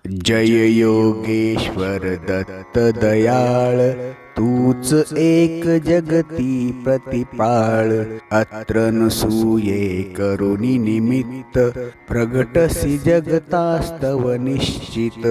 जय योगेश्वर दत्त दयाळ, तूच एक जगती प्रतिपाळ. अत्र नसूये करुणी निमित्त, प्रगटसी जगतास्तव निश्चित.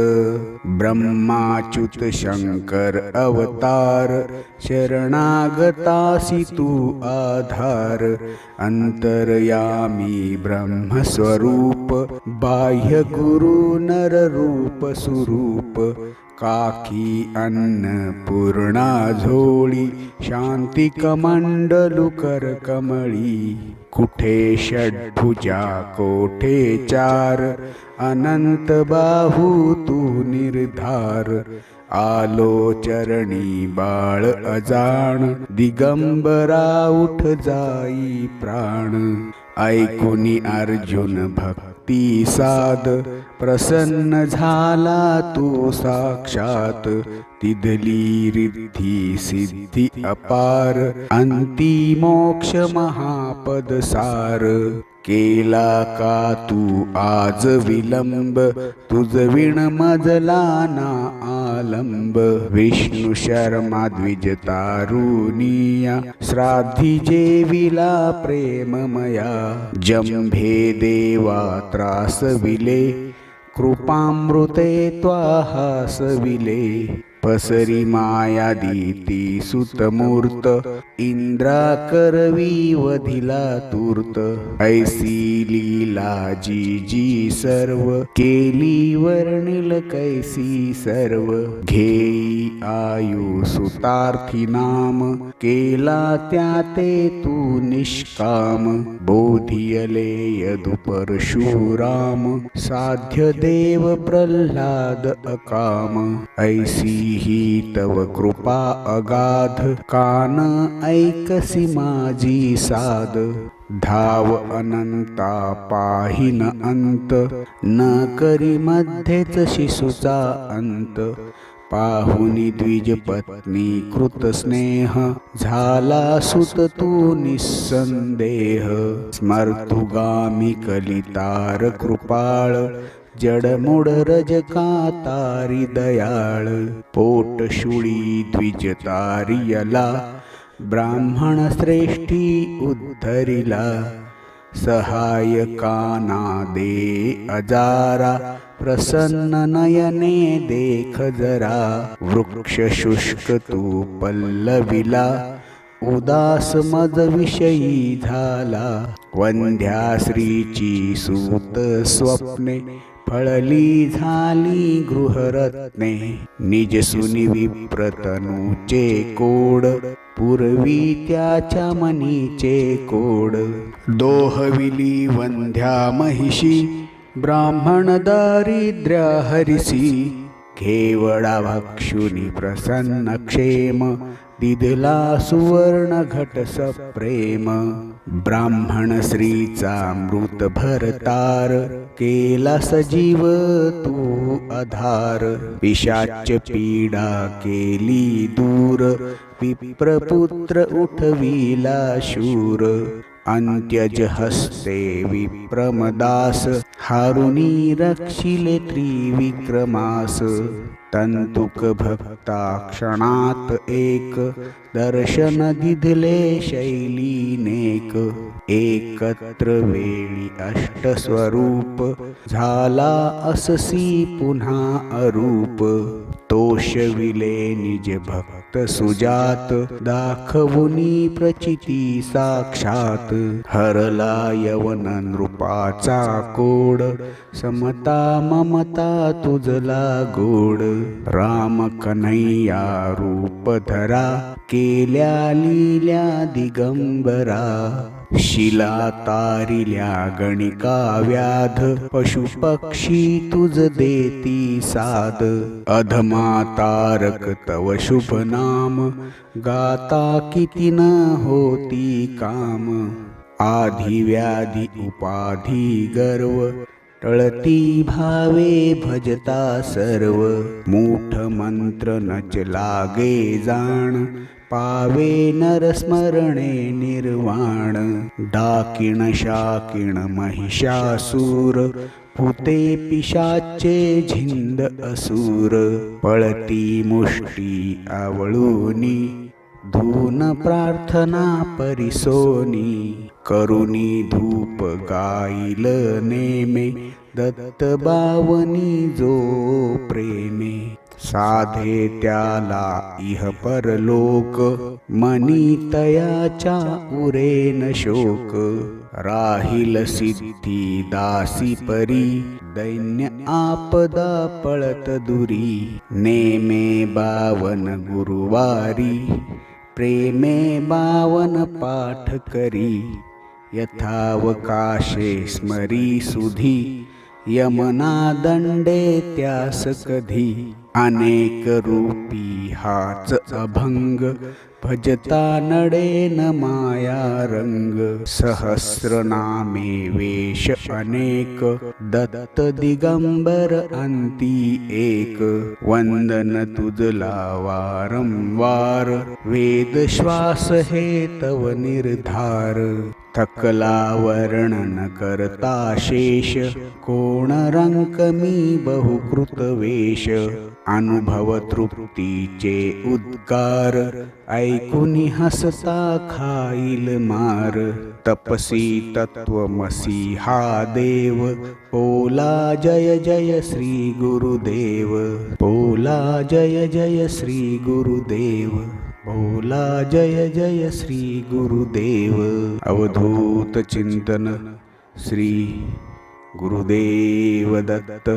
ब्रह्माच्युत शंकर अवतार, शरणागतासी तू आधार. अंतर्यामी ब्रह्मस्वरूप, बाह्य गुरु नररूप सुरूप. काकी अन्नपूर्णा झोळी, शांती कमंडलू कर कमळी. कुठे षड्भुजा कोठे चार, अनंत बाहू तू निर्धार. आलो चरणी बाळ अजाण, दिगंबरा उठ जाई प्राण. ऐकुनी अर्जुन भक्ती साध, प्रसन्न झाला तो साक्षात. तिथली रिद्धी सिद्धी अपार, अंती मोक्ष महापद सार. केला का तू आज विलंब, तुझ विण मजला ना आलंब. विष्णू शर्मा द्विज तारुनिया, श्राद्धी जेविला प्रेममया. जंभे देवा त्रासविले, कृपामृते त्वाहासविले. पसरी माया दीती सुतमूर्त, इंद्रा करवी वधिला तूर्त. ऐसी लीला जी जी सर्व, केली वर्णिल कैसी सर्व. घेई आयु सुतार्थी नाम, केला त्या ते तू निष्काम. बोधियले यदु परशुराम, साध्य देव प्रल्हाद अकाम. ऐसी ही तव कृपा अगाध, कान ऐकसी माझी साध. धाव अनंता पाहिन अंत, न करी मध्येच शिशुचा अंत. पाहुनी द्विज पत्नी कृत स्नेह, झाला सुत तू निस्संदेह. स्मर्तुगामी कलितार कृपाळ, जडमुड रजकातारी दयाळ. पोटशुळी द्विज तारियला, ब्राह्मण श्रेष्ठी उद्धरिला. सहाय काना दे अजारा, प्रसन्न नयने देख जरा. वृक्ष शुष्क तू पल्लविला, उदास मज विषयी झाला. वंध्याश्रीची सूत स्वप्ने, फळली झाली गृहरत्ने. निजसुनी विप्रतनूचे कोड, पूर्वी त्याच्या मनीचे कोड. दोहविली वंध्या महिषी, ब्राह्मण दारिद्र्या हरिसी. घेवडा भक्षुनी प्रसन्न क्षेम, दिदला सुवर्ण घट सप्रेम. ब्राह्मण श्रीचा मृत भरतार, केला सजीव तू आधार. पिशाच पीडा केली दूर, विप्रपुत्र उठविला शूर. अंत्यज हस्ते विप्रमदास, हारुनी रक्षिले त्रिविक्रमास. तंतुक भक्ता क्षणात एक, दर्शन दिधले शैलीनेक. एकत्र वेळी अष्टस्वरूप, झाला अससी पुन्हा अरूप. तोषविले निज भक्त सुजात, दाखवुनी प्रचिती साक्षात. हरला यवन नृपाचा कोड, समता ममता तुझला गोड. राम कन्हैया रूप धरा, केल्या लील्या दिगंबरा. शिला तारिल्या गणिका व्याध, पशुपक्षी तुझ देती साध. अधमा तारक तव शुभ नाम, गाता किती न होती काम. आधी व्याधी उपाधी गर्व, टळती भावे भजता सर्व. मूठ मंत्र नच लागे जाण, पावे नरस्मरणे निर्वाण. डाकिण शाकिण महिषासूर, भूते पिशाचे झिंद असुर पळती मुष्टी आवळूनी धून प्रार्थना परिसोनी करुणी धूप गाईल नेमे दत्त बावनी जो प्रेमे साधे त्याला इह परलोक मनी तयाच्या उरेन शोक राहील सिद्धी दासी परी दैन्य आपदा पळत दुरी नेमे बावन गुरुवारी प्रेमे बावन पाठ करी यथावकाशे स्मरी सुधी यमना दंडे त्यास कधी अनेक रूपी हाच अभंग भजता नडेन माया रंग सहस्रनामे वेश अनेक दत्त दिगंबर अंती एक वंदन तुझला वारंवार वेद श्वास हे तव निर्धार थकला वर्णन करता शेष कोण रंक मी बहुकृत वेश अनुभव तृप्तीचे उद्गार ऐकुनी हसता खाईल मार तपसी तत्वमसी हा देव बोला जय जय श्री गुरुदेव बोला जय जय श्री गुरुदेव बोला जय जय श्री गुरुदेव अवधूत चिंतन श्री गुरुदेव दत्त।